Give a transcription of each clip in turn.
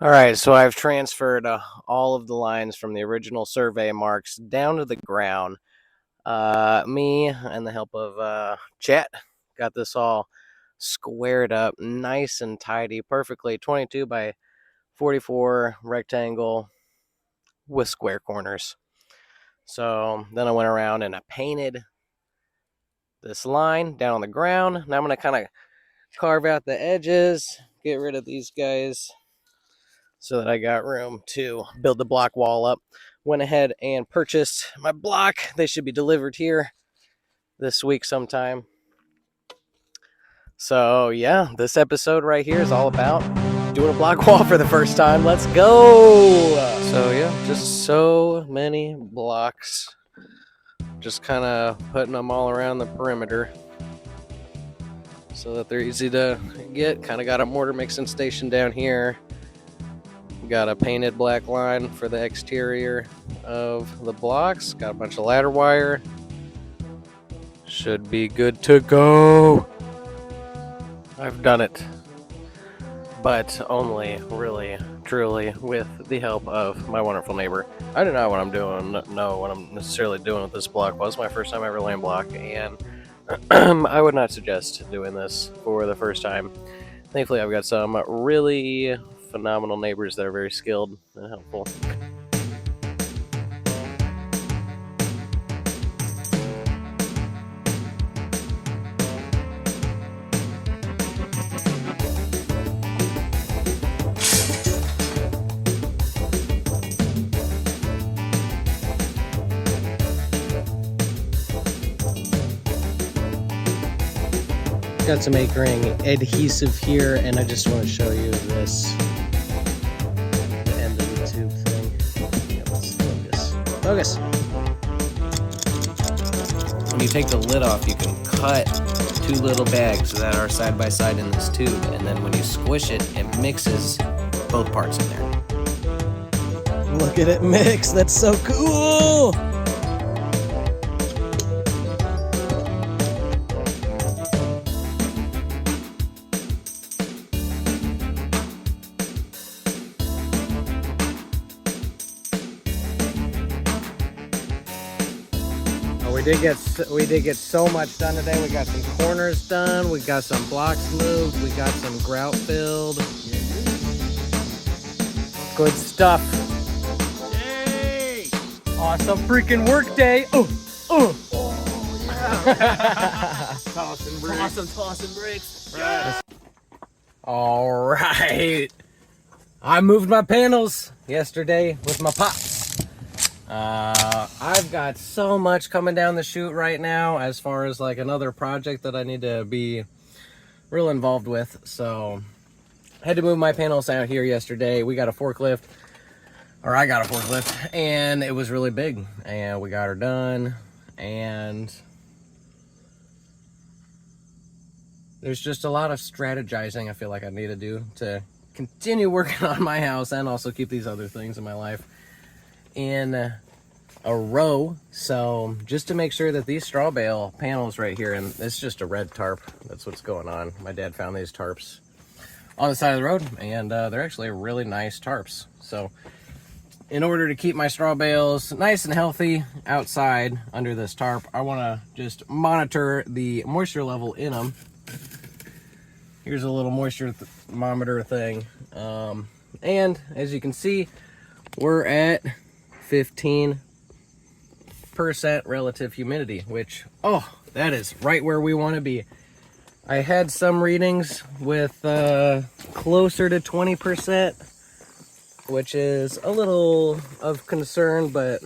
All right, so I've transferred all of the lines from the original survey marks down to the ground. Me and the help of Chet got this all squared up, nice and tidy, perfectly 22 by 44 rectangle with square corners. So then I went around and I painted this line down on the ground. Now I'm going to kind of carve out the edges, get rid of these guys, so that I got room to build the block wall up. Went ahead and purchased my block. They should be delivered here this week sometime. So yeah, this episode right here is all about doing a block wall for the first time. Let's go! So yeah, just so many blocks. Just kind of putting them all around the perimeter so that they're easy to get. Kind of got a mortar mixing station down here. Got a painted black line for the exterior of the blocks. Got a bunch of ladder wire. Should be good to go. I've done it, but only really, truly with the help of my wonderful neighbor. I do not know what I'm necessarily doing with this block. Well, it's my first time ever laying block, and I would not suggest doing this for the first time. Thankfully, I've got some really phenomenal neighbors that are very skilled and helpful. Got some anchoring adhesive here, and I just want to show you this end of the tube thing. Yeah, let's focus. When you take the lid off, you can cut two little bags that are side by side in this tube, and then when you squish it, it mixes both parts in there. Look at it mix. That's so cool. We did get so much done today. We got some corners done. We got some blocks moved. We got some grout filled. Good stuff. Yay! Awesome freaking work day. Oh yeah. Tossing bricks. Awesome tossing bricks. Yeah. All right. I moved my panels yesterday with my pops. I've got so much coming down the chute right now as far as like another project that I need to be real involved with. So I had to move my panels out here yesterday. We got a forklift, or I got a forklift, and it was really big, and we got her done. And there's just a lot of strategizing I feel like I need to do to continue working on my house and also keep these other things in my life in a row. So just to make sure that these straw bale panels right here, and it's just a red tarp, that's what's going on. My dad found these tarps on the side of the road, and they're actually really nice tarps. So in order to keep my straw bales nice and healthy outside under this tarp, I want to just monitor the moisture level in them. Here's a little moisture thermometer thing, and as you can see, we're at 15% relative humidity, which, oh, that is right where we want to be. I had some readings with closer to 20%, which is a little of concern, but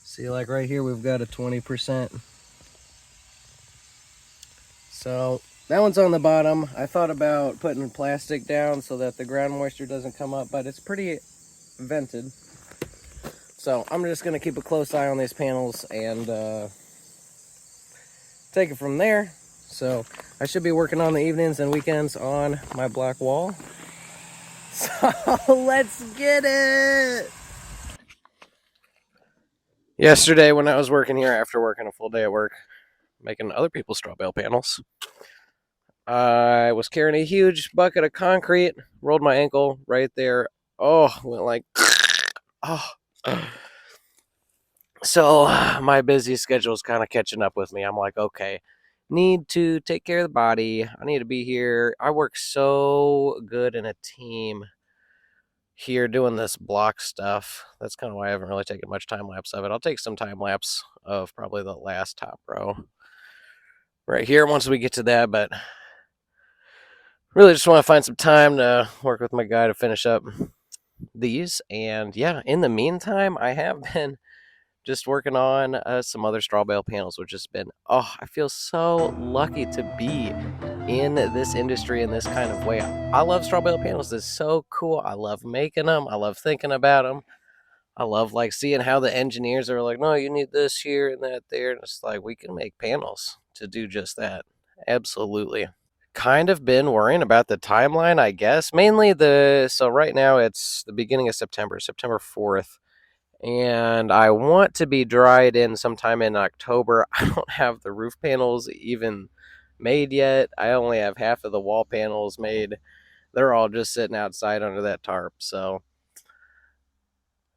see, like right here, we've got a 20%. So that one's on the bottom. I thought about putting plastic down so that the ground moisture doesn't come up, but it's pretty vented. So I'm just going to keep a close eye on these panels and take it from there. So I should be working on the evenings and weekends on my block wall. So let's get it! Yesterday when I was working here after working a full day at work, making other people's straw bale panels, I was carrying a huge bucket of concrete, rolled my ankle right there. Oh, went like, oh. So my busy schedule is kind of catching up with me. I'm like, okay, need to take care of the body. I need to be here. I work so good in a team here doing this block stuff. That's kind of why I haven't really taken much time lapse of it. I'll take some time lapse of probably the last top row right here once we get to that, but really just want to find some time to work with my guy to finish up these. And yeah, in the meantime, I have been just working on some other straw bale panels, which has been, oh, I feel so lucky to be in this industry in this kind of way. I love straw bale panels. It's so cool. I love making them. I love thinking about them. I love like seeing how the engineers are like, no, you need this here and that there. And it's like, we can make panels to do just that. Absolutely. Kind of been worrying about the timeline, I guess. Mainly so right now it's the beginning of September, September 4th. And I want to be dried in sometime in October. I don't have the roof panels even made yet. I only have half of the wall panels made. They're all just sitting outside under that tarp. So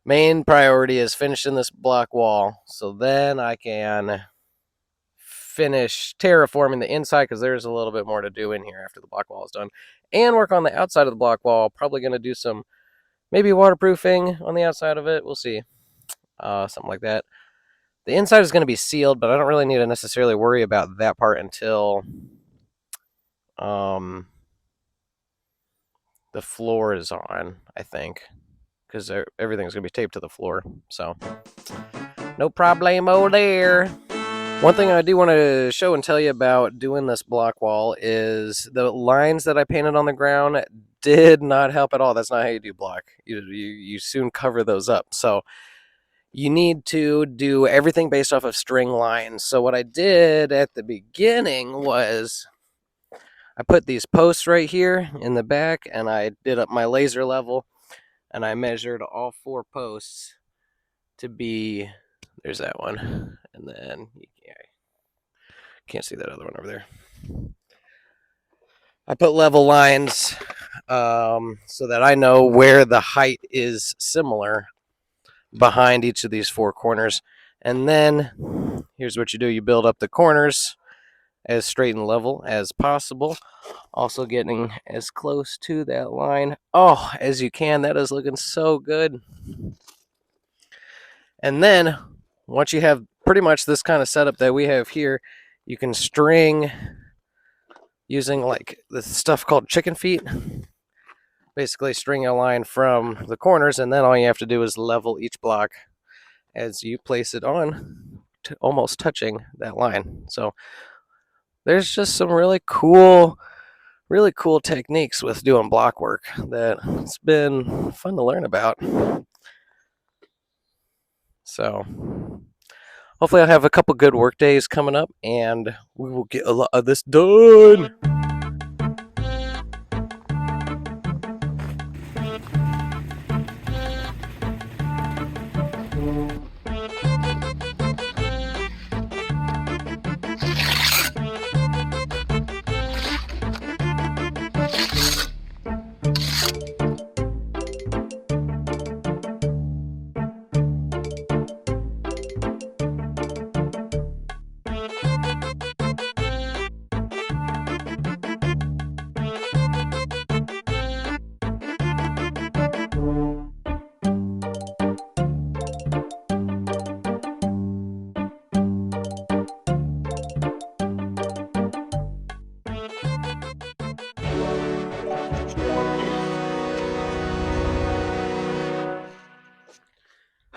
main priority is finishing this block wall so then I can finish terraforming the inside, because there's a little bit more to do in here after the block wall is done, and work on the outside of the block wall. Probably going to do some maybe waterproofing on the outside of it. We'll see. Something like that. The inside is going to be sealed, but I don't really need to necessarily worry about that part until the floor is on, I think, because everything's going to be taped to the floor. So no problemo there. One thing I do want to show and tell you about doing this block wall is the lines that I painted on the ground did not help at all. That's not how you do block. You soon cover those up. So you need to do everything based off of string lines. So what I did at the beginning was I put these posts right here in the back, and I did up my laser level, and I measured all 4 posts to be, there's that one, and then can't see that other one over there. I put level lines so that I know where the height is similar behind each of these 4 corners. And then here's what you do. You build up the corners as straight and level as possible. Also getting as close to that line, as you can. That is looking so good. And then once you have pretty much this kind of setup that we have here, you can string using like this stuff called chicken feet. Basically string a line from the corners, and then all you have to do is level each block as you place it on, almost touching that line. So there's just some really cool techniques with doing block work that it's been fun to learn about. So hopefully I'll have a couple good work days coming up, and we will get a lot of this done.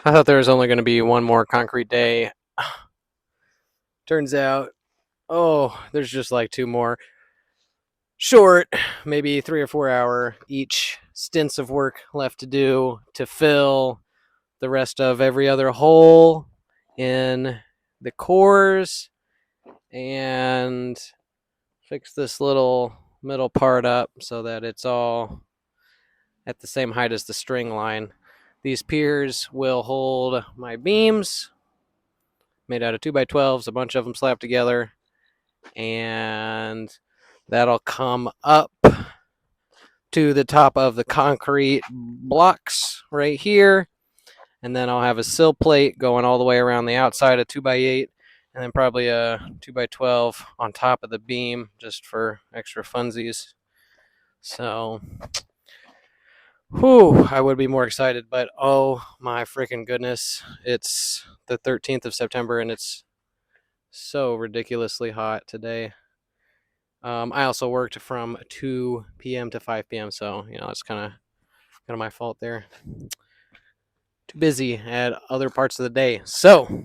I thought there was only going to be one more concrete day. Turns out Oh, there's just like 2 more short, maybe 3 or 4 hour each stints of work left to do to fill the rest of every other hole in the cores and fix this little middle part up so that it's all at the same height as the string line. These piers will hold my beams made out of 2x12s, a bunch of them slapped together, and that'll come up to the top of the concrete blocks right here. And then I'll have a sill plate going all the way around the outside of 2x8, and then probably a 2x12 on top of the beam just for extra funsies. So, whew, I would be more excited, but oh my freaking goodness, it's the 13th of September and it's so ridiculously hot today. I also worked from 2 p.m. to 5 p.m., so it's kind of my fault there. Too busy at other parts of the day. So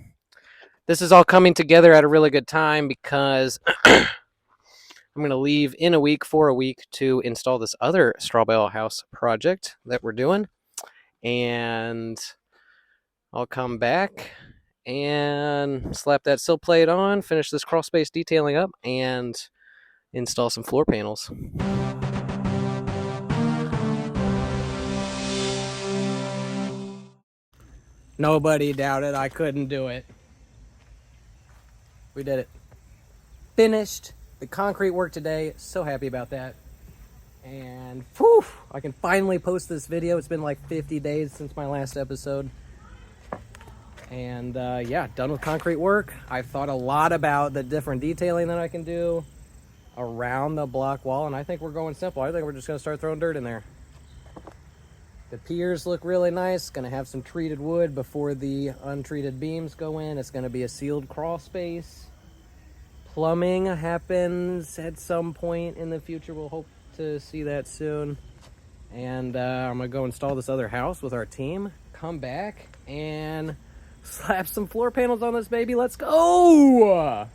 this is all coming together at a really good time because I'm going to leave in a week for a week to install this other straw bale house project that we're doing, and I'll come back and slap that sill plate on, finish this crawl space detailing up, and install some floor panels. Nobody doubted I couldn't do it. We did it. Finished the concrete work today. So happy about that. And whew, I can finally post this video. It's been like 50 days since my last episode. And yeah, done with concrete work. I've thought a lot about the different detailing that I can do around the block wall, and I think we're going simple. I think we're just going to start throwing dirt in there. The piers look really nice. Going to have some treated wood before the untreated beams go in. It's going to be a sealed crawl space. Plumbing happens at some point in the future. We'll hope to see that soon. And I'm going to go install this other house with our team. Come back and slap some floor panels on this baby. Let's go!